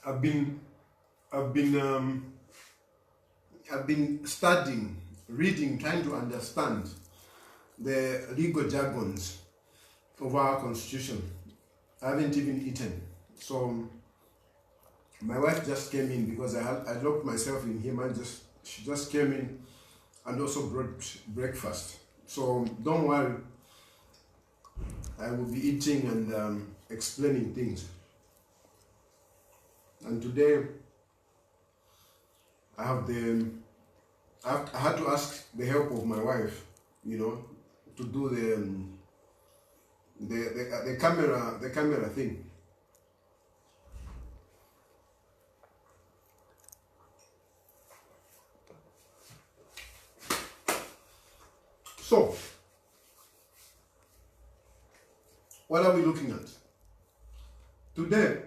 I've been I've been I've been studying, reading, trying to understand the legal jargons of our constitution. I haven't even eaten, so my wife just came in because I locked myself in here. She just came in and also brought breakfast. So don't worry, I will be eating and explaining things. And today I had to ask the help of my wife, to do the camera thing. So, what are we looking at? Today,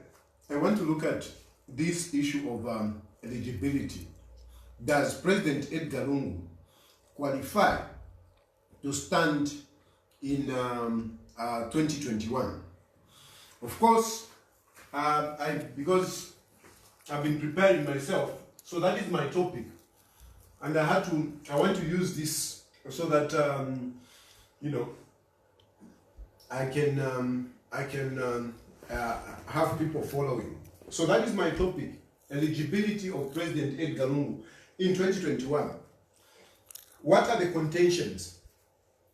I want to look at this issue of eligibility. Does President Edgar Lungu qualify to stand in 2021? Of course, because I've been preparing myself, so that is my topic, and I want to use this so that I can have people following. So that is my topic: eligibility of President Edgar Lungu in 2021. What are the contentions?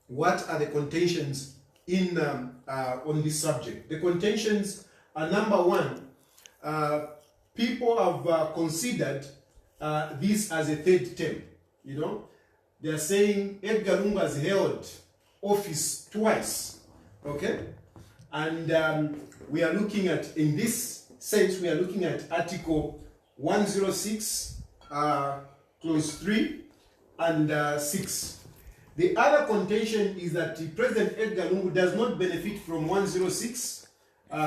What are the contentions in on this subject? The contentions are: number one, people have considered this as a third term. They are saying Edgar Lungu has held office twice, okay? And we are looking at, in this sense, we are looking at Article 106, Clause 3 and 6. The other contention is that President Edgar Lungu does not benefit from 106,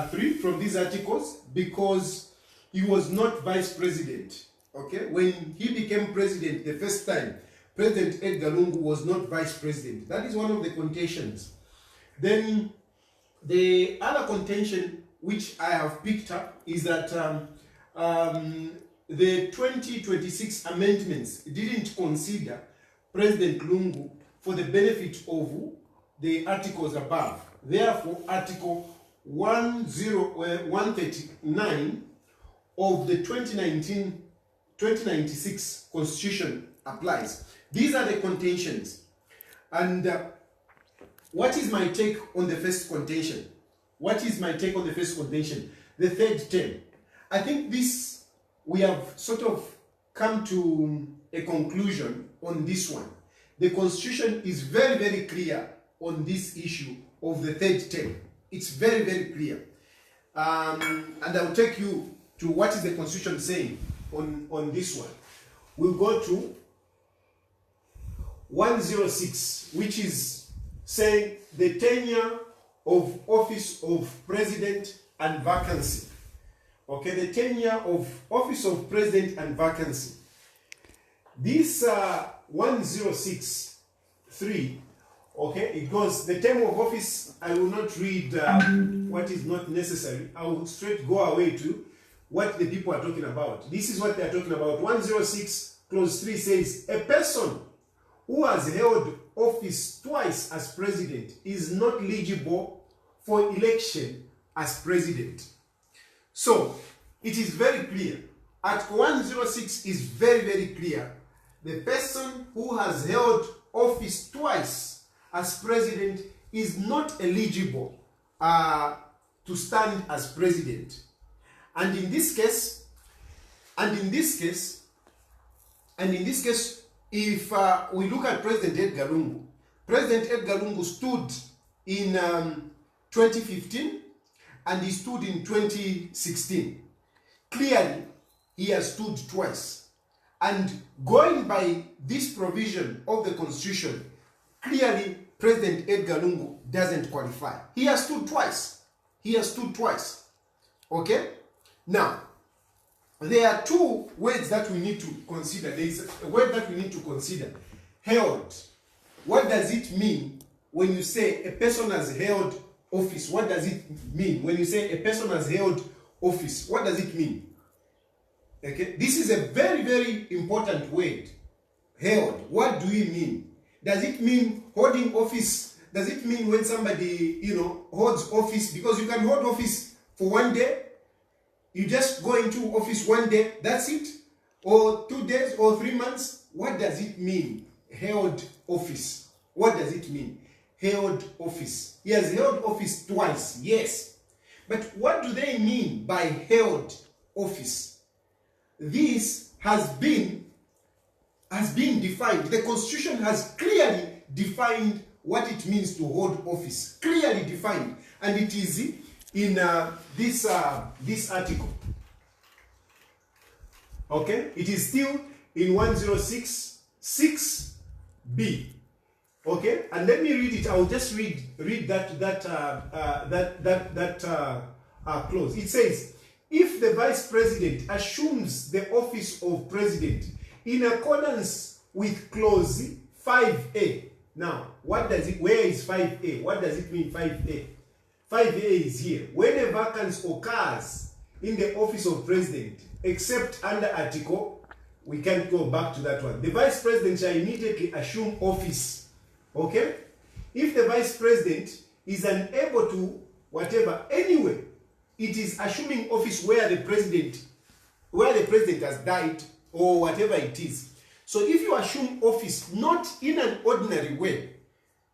3 from these articles because he was not vice president, okay? When he became president the first time, President Edgar Lungu was not vice president. That is one of the contentions. Then the other contention which I have picked up is that the 2026 amendments didn't consider President Lungu for the benefit of the articles above. Therefore, Article 139 of the 2096 Constitution applies. These are the contentions. And what is my take on the first contention? What is my take on the first contention? The third term. I think we have sort of come to a conclusion on this one. The Constitution is very, very clear on this issue of the third term. It's very, very clear. And I'll take you to what is the Constitution saying on this one. We'll go to 106, which is saying the tenure of office of president and vacancy. Okay, the tenure of office of president and vacancy. This 106.3, okay, it goes, the term of office, I will not read what is not necessary. I will straight go away to what the people are talking about. This is what they are talking about. 106 clause 3 says, a person who has held office twice as president is not eligible for election as president. So, it is very clear. Article 106 is very, very clear. The person who has held office twice as president is not eligible to stand as president. And in this case, if we look at President Edgar Lungu stood in 2015 and he stood in 2016. Clearly, he has stood twice. And going by this provision of the Constitution, clearly President Edgar Lungu doesn't qualify. He has stood twice. Okay? Now, there are two words that we need to consider. There is a word that we need to consider. Held. What does it mean when you say a person has held office? What does it mean? When you say a person has held office, what does it mean? Okay, this is a very, very important word. Held. What do we mean? Does it mean holding office? Does it mean when somebody, holds office? Because you can hold office for one day. You just go into office one day, that's it? Or 2 days or 3 months? What does it mean? Held office. What does it mean? Held office. He has held office twice, yes. But what do they mean by held office? This has been defined. The Constitution has clearly defined what it means to hold office. Clearly defined. And it is in this article. Okay? It is still in 106(6)(b). Okay? And let me read it. I'll just read that clause. It says, if the Vice President assumes the office of President in accordance with clause 5A. Now, what does it, where is 5A? What does it mean 5A? 5A is here. When a vacancy occurs in the office of President, except under article, we can't go back to that one. The Vice President shall immediately assume office. Okay? If the Vice President is unable to, whatever, anyway, it is assuming office where the President has died or whatever it is. So if you assume office not in an ordinary way,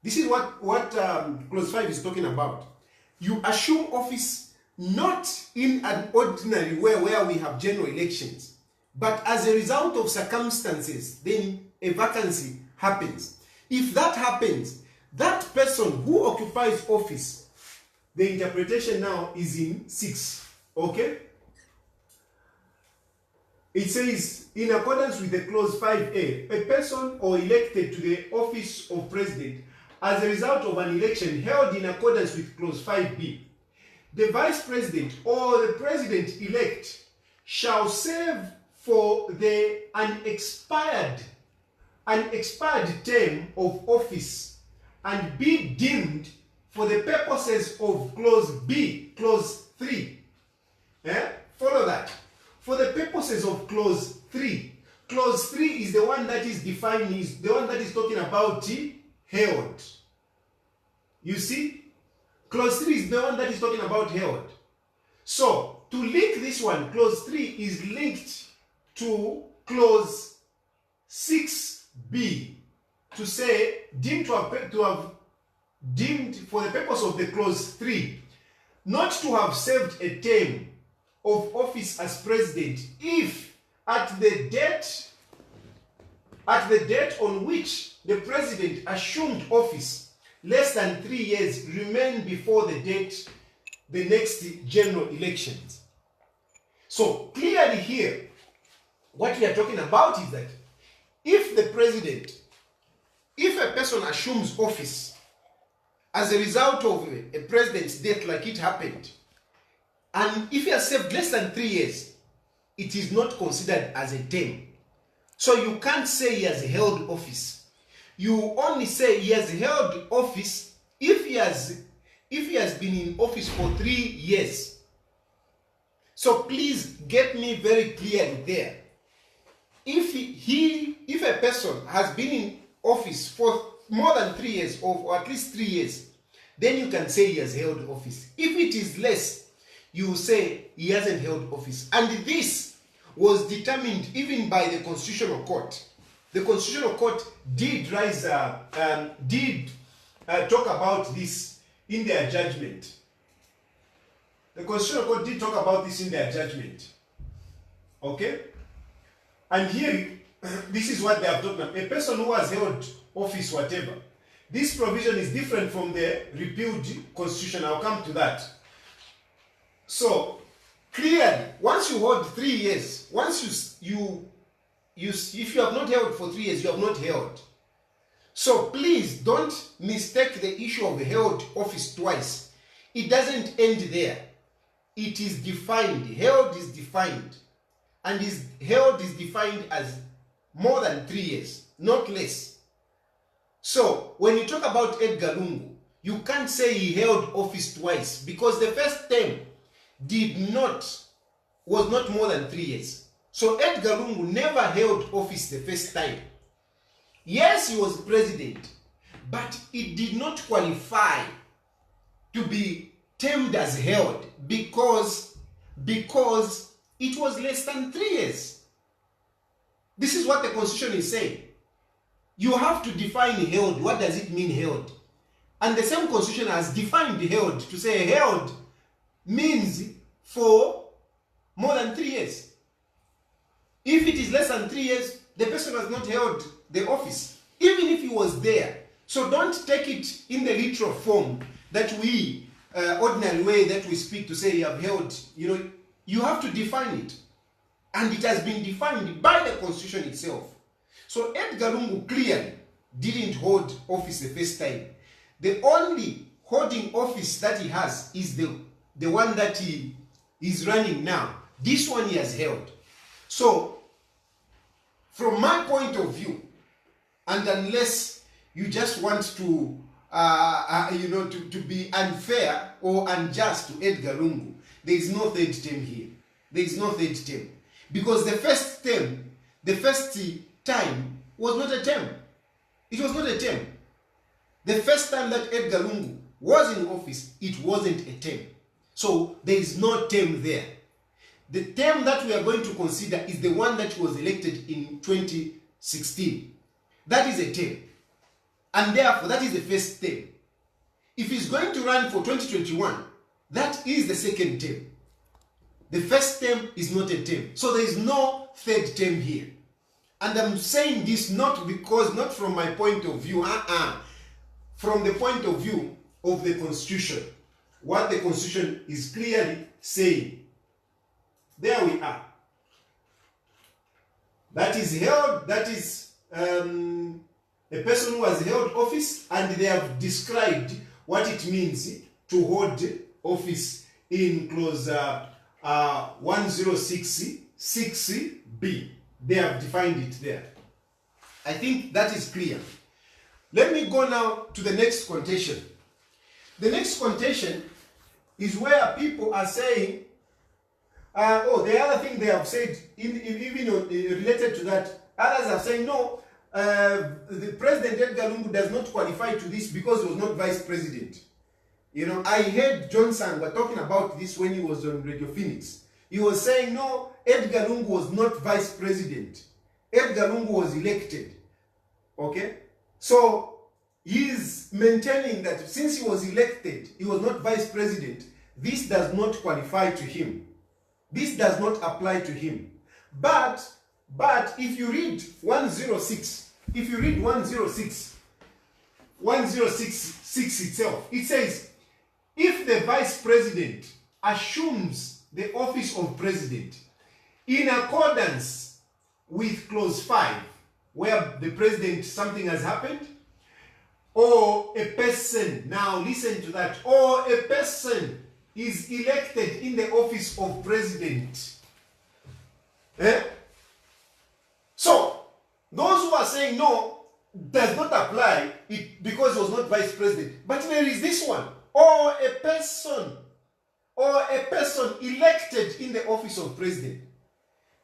this is what clause 5 is talking about. You assume office not in an ordinary way where we have general elections, but as a result of circumstances, then a vacancy happens. If that happens, that person who occupies office, the interpretation now is in 6. Okay? It says, in accordance with the clause 5A, a person or elected to the office of President as a result of an election held in accordance with clause 5B, the Vice President or the President-elect shall serve for the unexpired term of office and be deemed for the purposes of clause B, clause 3. Follow that. For the purposes of clause 3. Clause 3 is the one that is defined, is the one that is talking about held. You see? Clause 3 is the one that is talking about held. So, to link this one, clause 3 is linked to clause 6b to say, deemed for the purpose of the clause 3, not to have served a term of office as president if at the date on which the president assumed office less than 3 years remain before the next general elections. So clearly here, what we are talking about is that if a person assumes office as a result of a president's death like it happened, and if he has served less than 3 years, it is not considered as a term. So you can't say he has held office. You only say he has held office if he has been in office for 3 years. So please get me very clearly there. If a person has been in office for more than 3 years or at least 3 years, then you can say he has held office. If it is less, you say he hasn't held office. And this was determined even by the Constitutional Court. The Constitutional Court did talk about this in their judgment. The Constitutional Court did talk about this in their judgment. Okay? And here, this is what they have talked about. A person who has held office, whatever. This provision is different from the repealed Constitution. I'll come to that. So, clearly, once you hold 3 years, once if you have not held for 3 years, you have not held. So please don't mistake the issue of held office twice. It doesn't end there. It is defined. Held is defined. And held is defined as more than 3 years, not less. So when you talk about Edgar Lungu, you can't say he held office twice because the first term was not more than 3 years. So Edgar Lungu never held office the first time. Yes, he was president, but it did not qualify to be termed as held because it was less than 3 years. This is what the Constitution is saying. You have to define held. What does it mean, held? And the same Constitution has defined held to say held means for more than 3 years. If it is less than 3 years, the person has not held the office, even if he was there. So don't take it in the literal form that we, ordinary way that we speak to say you have held, you have to define it. And it has been defined by the Constitution itself. So Edgar Lungu clearly didn't hold office the first time. The only holding office that he has is the one that he is running now. This one he has held. So, from my point of view, and unless you just want to, to be unfair or unjust to Edgar Lungu, there is no third term here. There is no third term. Because the first time was not a term. It was not a term. The first time that Edgar Lungu was in office, it wasn't a term. So there is no term there. The term that we are going to consider is the one that was elected in 2016. That is a term. And therefore, that is the first term. If he's going to run for 2021, that is the second term. The first term is not a term. So there is no third term here. And I'm saying this not from my point of view, from the point of view of the Constitution. What the Constitution is clearly saying. There we are. That is held, that is a person who has held office, and they have described what it means to hold office in clause 106(6)(b). They have defined it there. I think that is clear. Let me go now to the next quotation. The next quotation is where people are saying, the other thing they have said, even related to that, others are saying, no, the President Edgar Lungu does not qualify to this because he was not vice president. I heard John Sangwa talking about this when he was on Radio Phoenix. He was saying, no, Edgar Lungu was not vice president. Edgar Lungu was elected. Okay? So, he's maintaining that since he was elected, he was not vice president. This does not qualify to him. This does not apply to him. But if you read 106, if you read 106.6 itself, it says, if the vice president assumes the office of president in accordance with clause 5, where the president, something has happened, or a person, now listen to that, or a person is elected in the office of president. So, those who are saying no, does not apply it because it was not vice president. But there is this one, or a person elected in the office of president.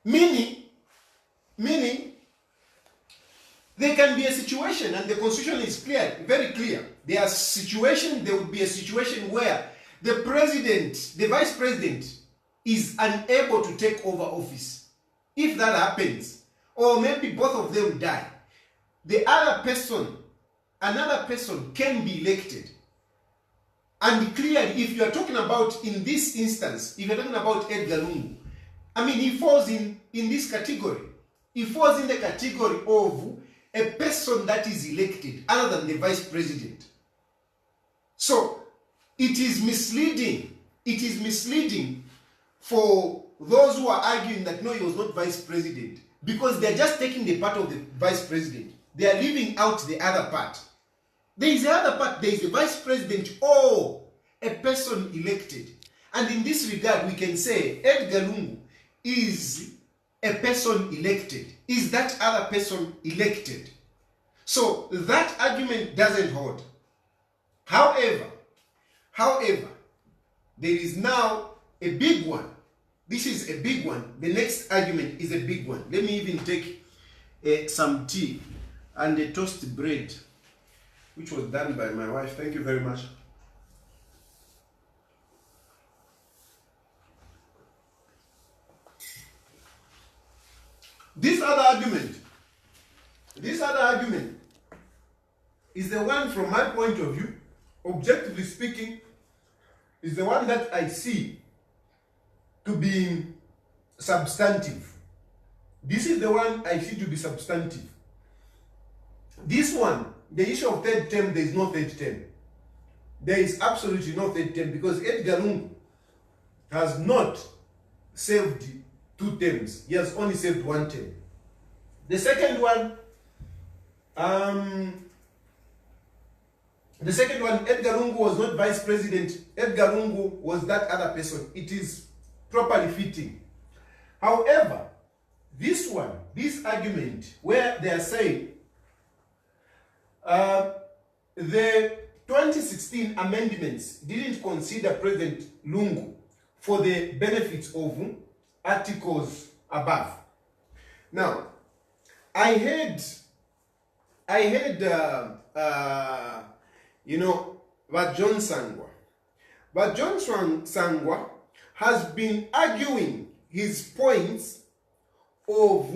Meaning, there can be a situation, and the Constitution is clear, very clear. There would be a situation where the president, the vice president, is unable to take over office. If that happens, or maybe both of them die, another person can be elected. And clearly, if you are talking about, in this instance, if you're talking about Edgar Lungu, he falls in this category. He falls in the category of a person that is elected other than the vice president. So, it is misleading. It is misleading for those who are arguing that no, he was not vice president, because they're just taking the part of the vice president. They are leaving out the other part. There is the other part. There is a vice president or a person elected. And in this regard, we can say Edgar Lungu is a person elected. Is that other person elected? So that argument doesn't hold. However, there is now a big one This is a big one. The next argument is a big one. Let me even take some tea and a toasted bread, which was done by my wife. Thank you very much. This other argument is the one, from my point of view, objectively speaking, is the one that I see to be substantive. This is the one I see to be substantive. This one, the issue of third term, there is no third term. There is absolutely no third term, because Edgar Lungu has not served 2 terms. He has only served 1 term. The second one, Edgar Lungu was not vice president. Edgar Lungu was that other person. It is properly fitting. However, this one, this argument, where they are saying the 2016 amendments didn't consider President Lungu for the benefits of articles above. Now, I heard but John Sangwa. But John Sangwa has been arguing his points of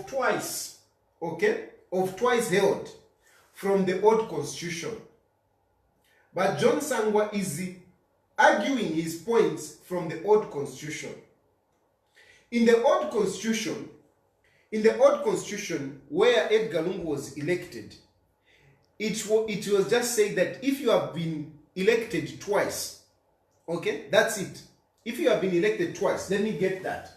twice, okay, of twice held from the old constitution. But John Sangwa is arguing his points from the old constitution. In the old constitution, where Edgar Lungu was elected, it was just said that if you have been elected twice, okay, that's it. If you have been elected twice, let me get that.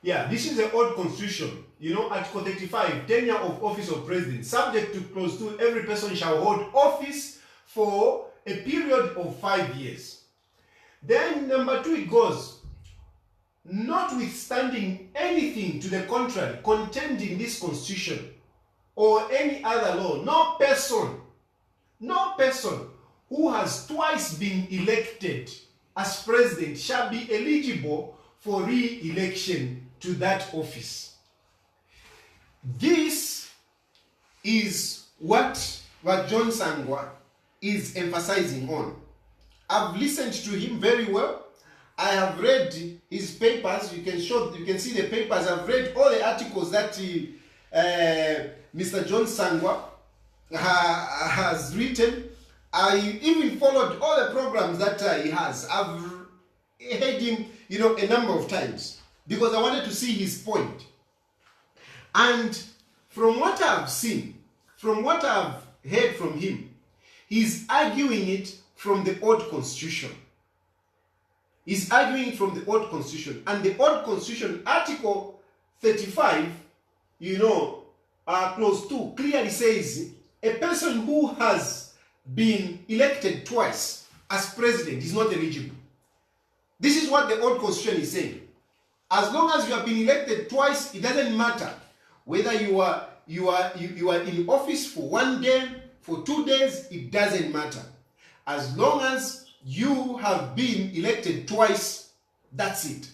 Yeah, this is the old constitution. Article 35, tenure of office of president. Subject to clause 2, every person shall hold office for a period of 5 years. Then number 2, it goes, notwithstanding anything to the contrary contained in this constitution or any other law, no person who has twice been elected as president shall be eligible for re-election to that office. This is what John Sangwa is emphasizing on. I've listened to him very well. I have read his papers. You can see the papers. I've read all the articles that Mr. John Sangwa has written. I even followed all the programs that he has. I've heard him, a number of times, because I wanted to see his point. And from what I've seen, from what I've heard from him, he's arguing it from the old constitution. He's arguing from the old constitution. And the old constitution, Article 35, clause 2, clearly says a person who has been elected twice as president is not eligible. This is what the old constitution is saying. As long as you have been elected twice, it doesn't matter whether you are in office for 1 day, for 2 days, it doesn't matter. As long as you have been elected twice, that's it.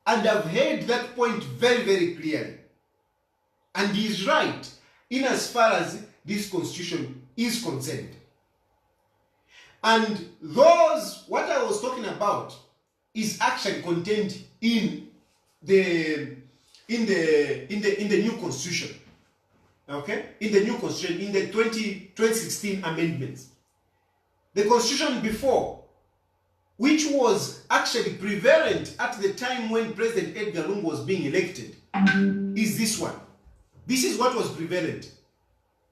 And I've heard that point very, very clearly. And he's right in as far as this constitution is concerned. And what I was talking about is actually contained in the new constitution. Okay? In the new constitution, in the 2016 amendments. The constitution before, which was actually prevalent at the time when President Edgar Lungu was being elected, is this one. This is what was prevalent.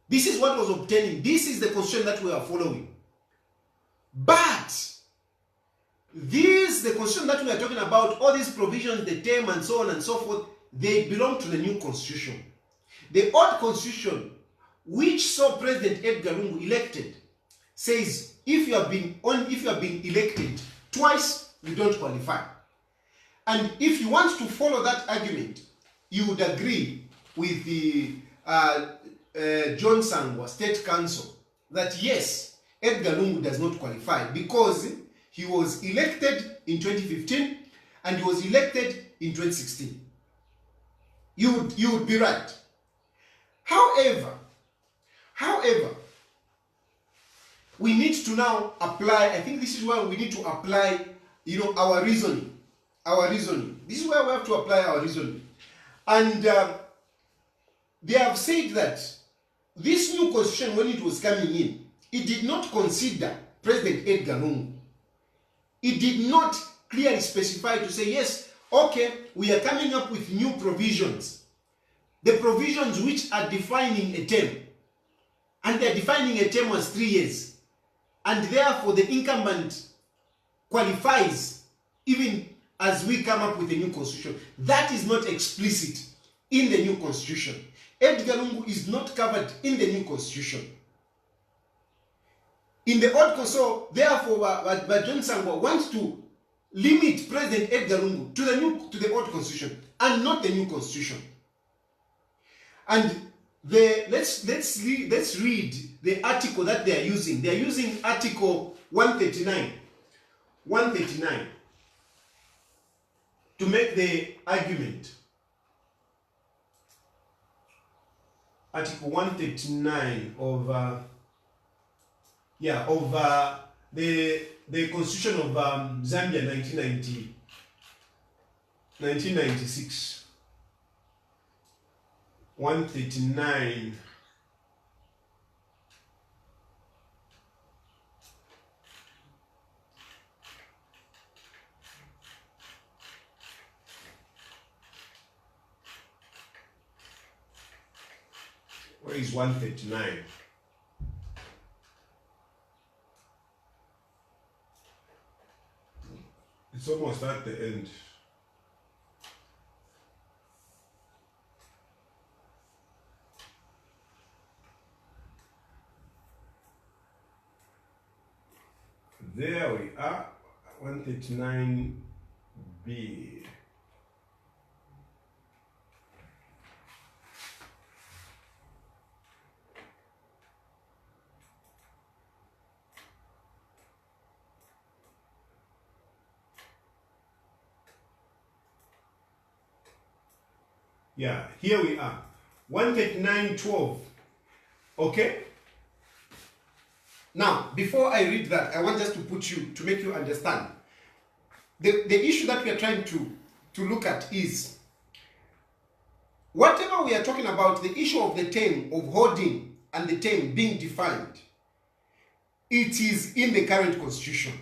This is what was obtaining. This is the constitution that we are following. But the constitution that we are talking about, all these provisions, the term and so on and so forth, they belong to the new constitution. The old constitution, which saw President Edgar Lungu elected, says if you have been elected Twice, you don't qualify. And if you want to follow that argument, you would agree with the John Sangwa State Council that yes, Edgar Lungu does not qualify because he was elected in 2015 and he was elected in 2016. You would be right. However, we need to now apply, I think this is where we need to apply, our reasoning. This is where we have to apply our reasoning. And they have said that this new constitution, when it was coming in, it did not consider President Edgar Lungu. It did not clearly specify to say, yes, okay, we are coming up with new provisions. The provisions which are defining a term. And they are defining a term as 3 years. And therefore the incumbent qualifies even as we come up with a new constitution. That is not explicit in the new constitution. Edgar Lungu is not covered in the new constitution. In the old constitution, therefore, John Sangwa wants to limit President Edgar Lungu to the old constitution and not the new constitution. And let's read the article that they are using. They are using Article 139 to make the argument. Article 139 of the Constitution of Zambia 1996. 139. Where is 139? It's almost at the end. There we are, 139B. Yeah, here we are. 139.12. Okay? Now, before I read that, I want just to make you understand. The issue that we are trying to look at is, whatever we are talking about, the issue of the term of holding and the term being defined, it is in the current constitution.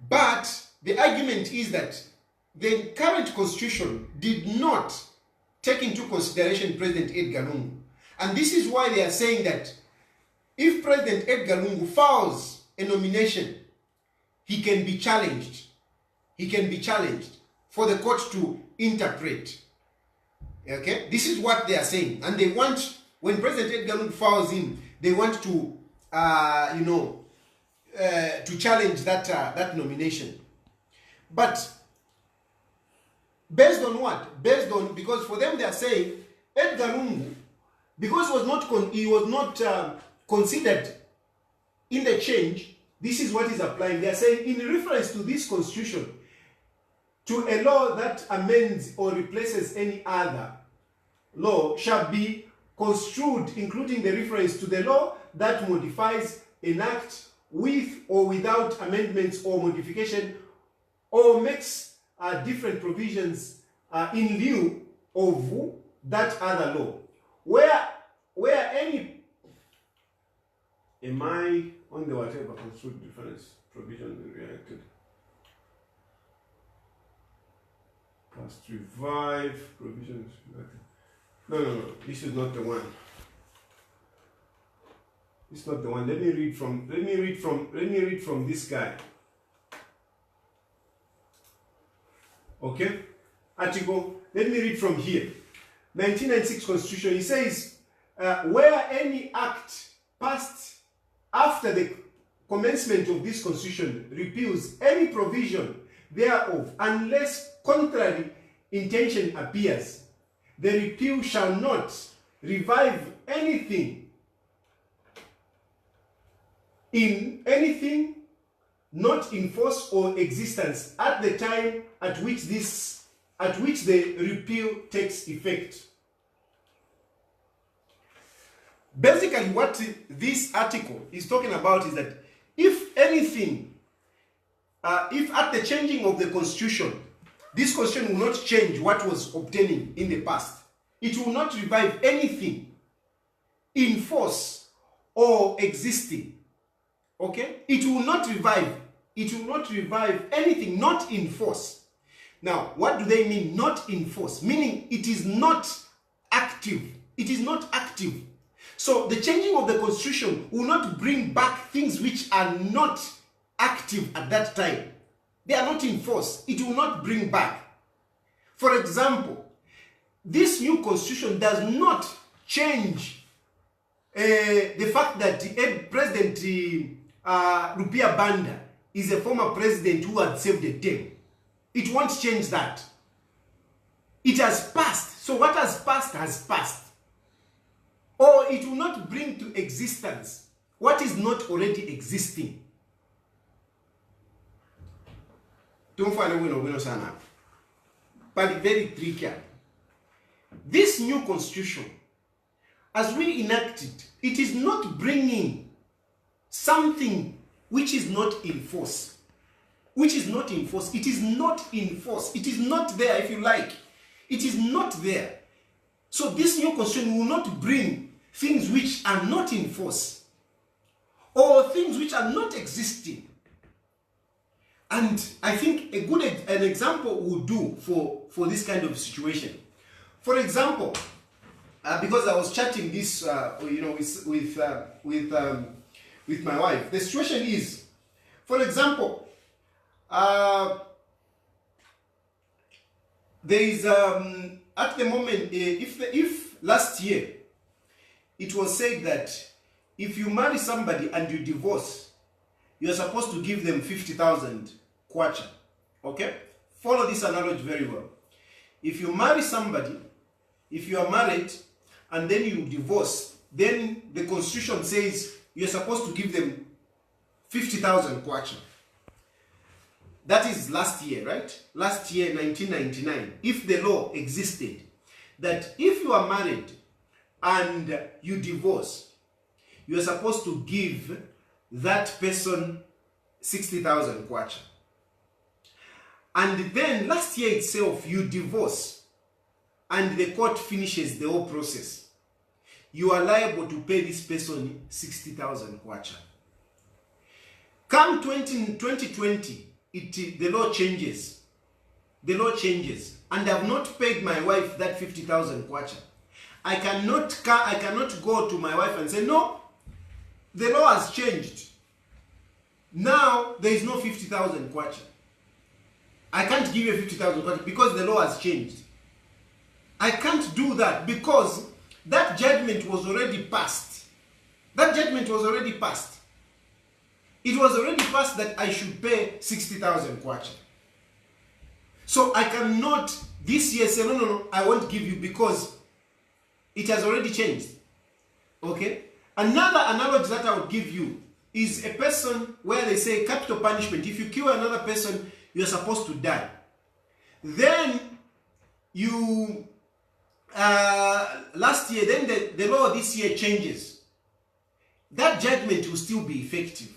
But the argument is that the current constitution did not take into consideration President Edgar Lungu. And this is why they are saying that if President Edgar Lungu files a nomination, he can be challenged. He can be challenged for the court to interpret. Okay? This is what they are saying. And they want, when President Edgar Lungu files in, they want to, to challenge that nomination. But based on what? Based on, because for them they are saying Edgar Lungu, because he was not considered in the change, this is what is applying. They are saying in reference to this constitution, to a law that amends or replaces any other law shall be construed, including the reference to the law that modifies an act with or without amendments or modification, or makes different provisions in lieu of that other law. Where any, am I on the whatever construed difference provision reacted? Past revive provisions. No. This is not the one. It's not the one. Let me read from this guy. Okay? Article, let me read from here. 1996 Constitution, it says, where any act passed after the commencement of this constitution repeals any provision thereof unless contrary intention appears. The repeal shall not revive anything not in force or existence at the time at which the repeal takes effect. Basically, what this article is talking about is that if anything, if at the changing of the constitution, this constitution will not change what was obtaining in the past, it will not revive anything in force or existing. Okay? It will not revive anything not in force. Now, what do they mean not in force? Meaning it is not active. It is not active. So the changing of the constitution will not bring back things which are not active at that time. They are not in force. It will not bring back. For example, this new constitution does not change the fact that President Rupia Banda is a former president who had served a term. It won't change that. It has passed. So what has passed. Or it will not bring to existence what is not already existing. Don't find a winner, sana. But very tricky. This new constitution, as we enact it, it is not bringing something which is not in force. Which is not in force. It is not in force. It is not there, if you like. It is not there. So this new constitution will not bring things which are not in force or things which are not existing. And I think an example will do for this kind of situation. For example, because I was chatting this, with my wife, the situation is, for example, there is at the moment, if last year it was said that if you marry somebody and you divorce, you're supposed to give them 50,000 kwacha. Okay? Follow this analogy very well. If you marry somebody, if you are married and then you divorce, then the constitution says you're supposed to give them 50,000 kwacha. That is last year, right? Last year, 1999. If the law existed, that if you are married and you divorce, you are supposed to give that person 60,000 kwacha. And then last year itself, you divorce and the court finishes the whole process. You are liable to pay this person 60,000 kwacha. Come 2020, the law changes. The law changes. And I have not paid my wife that 50,000 kwacha. I cannot go to my wife and say, no, the law has changed. Now there is no 50,000 kwacha. I can't give you 50,000 kwacha because the law has changed. I can't do that because that judgment was already passed. That judgment was already passed. It was already passed that I should pay 60,000 kwacha. So I cannot this year say, no, I won't give you because it has already changed. Okay? Another analogy that I would give you is a person where they say capital punishment. If you kill another person, you're supposed to die. Then you, last year, then the law this year changes. That judgment will still be effective.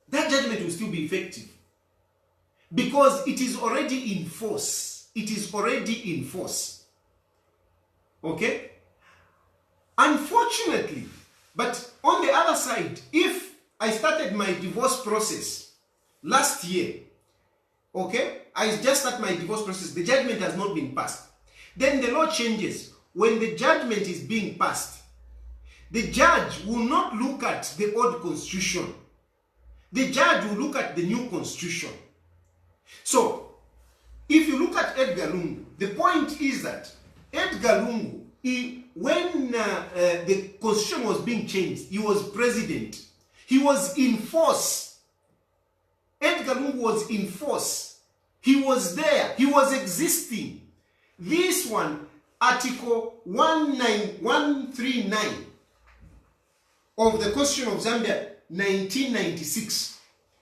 That judgment will still be effective. Because it is already in force. It is already in force. Okay? Unfortunately, but on the other side, if I started my divorce process last year, okay, I just started my divorce process, the judgment has not been passed. Then the law changes. When the judgment is being passed, the judge will not look at the old constitution. The judge will look at the new constitution. So, if you look at Edgar Lungu, the point is that Edgar Lungu, when the constitution was being changed, he was president. He was in force. Edgar Lungu was in force. He was there. He was existing. This one, Article 139 of the Constitution of Zambia, 1996,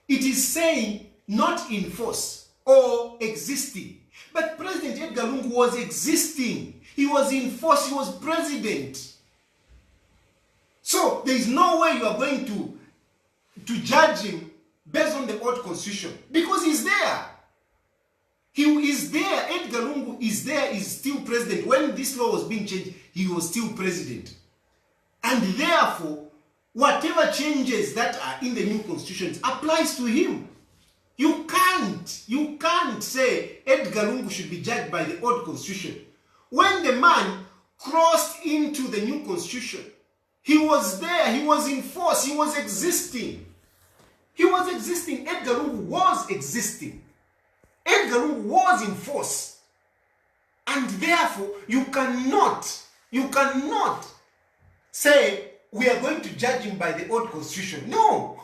it is saying not in force or existing. But President Edgar Lungu was existing. He was in force. He was president. So there is no way you are going to judge him based on the old constitution, because he's there. He is there. Edgar Lungu is there, is still president. When this law was being changed, he was still president. And therefore, whatever changes that are in the new constitution applies to him. You can't say Edgar Lungu should be judged by the old constitution. When the man crossed into the new constitution, he was there, he was in force, he was existing. He was existing. Edgar Lungu was existing. Edgar Lungu was in force. And therefore, you cannot say we are going to judge him by the old constitution. No.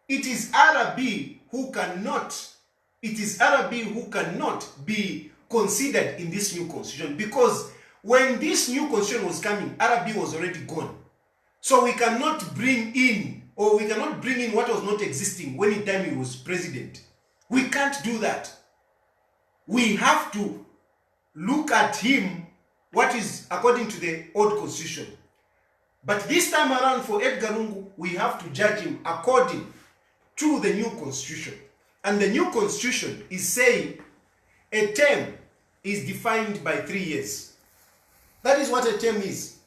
It is RB who cannot be considered in this new constitution, because when this new constitution was coming, RB was already gone. So we cannot bring in what was not existing when in time he was president. We can't do that. We have to look at him what is according to the old constitution. But this time around for Edgar Lungu, we have to judge him according to the new constitution. And the new constitution is saying a term is defined by 3 years. That is what a term is.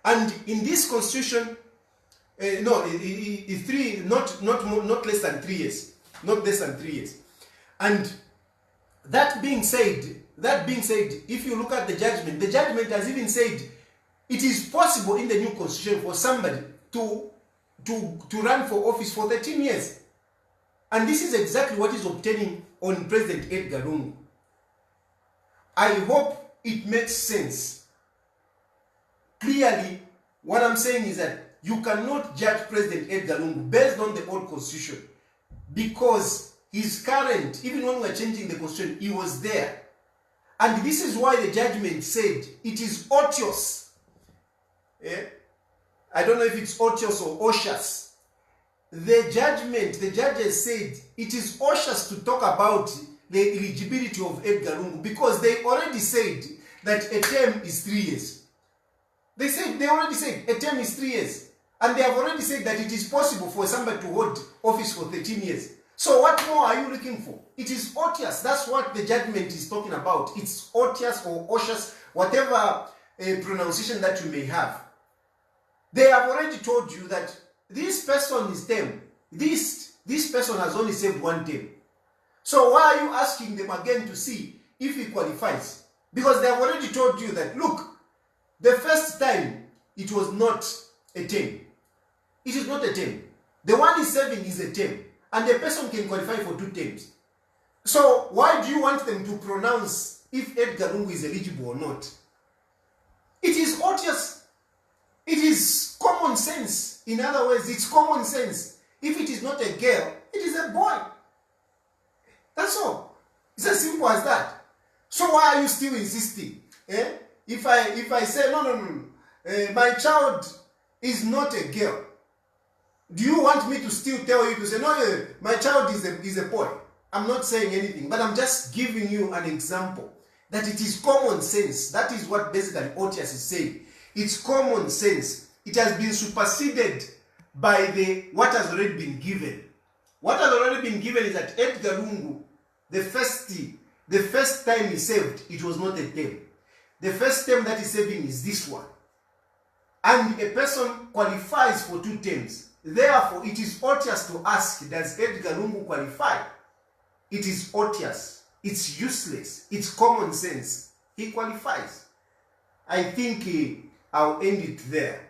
And in this constitution, it's three, not less than 3 years. Not less than 3 years. And that being said, if you look at the judgment has even said it is possible in the new constitution for somebody to run for office for 13 years. And this is exactly what is obtaining on President Edgar Lungu. I hope it makes sense. Clearly, what I'm saying is that you cannot judge President Edgar Lungu based on the old constitution, because his current, even when we are changing the constitution, he was there. And this is why the judgment said it is odious. I don't know if it's odious or odious. The judges said it is odious to talk about the eligibility of Edgar Lungu, because they already said that a term is 3 years. They already said a term is 3 years. And they have already said that it is possible for somebody to hold office for 13 years. So what more are you looking for? It is odious. That's what the judgment is talking about. It's odious or odious, whatever pronunciation that you may have. They have already told you that this person is term. This person has only served 1 term. So why are you asking them again to see if he qualifies? Because they have already told you that, look, the first time it was not a term. It is not a term. The one he's serving is a term. And the person can qualify for 2 terms. So why do you want them to pronounce if Edgar Lungu is eligible or not? It is odious. It is common sense. In other words, it's common sense. If it is not a girl, it is a boy. That's all. It's as simple as that. So why are you still insisting? If I say, no, my child is not a girl, do you want me to still tell you to say, no, my child is a boy? I'm not saying anything, but I'm just giving you an example that it is common sense. That is what basically Otias is saying. It's common sense. It has been superseded by what has already been given. What has already been given is that Edgar Lungu, the first time he served, it was not a term. The first term that he's serving is this one. And a person qualifies for 2 terms. Therefore, it is odious to ask, does Edgar Lungu qualify? It is odious. It's useless. It's common sense. He qualifies. I think I'll end it there.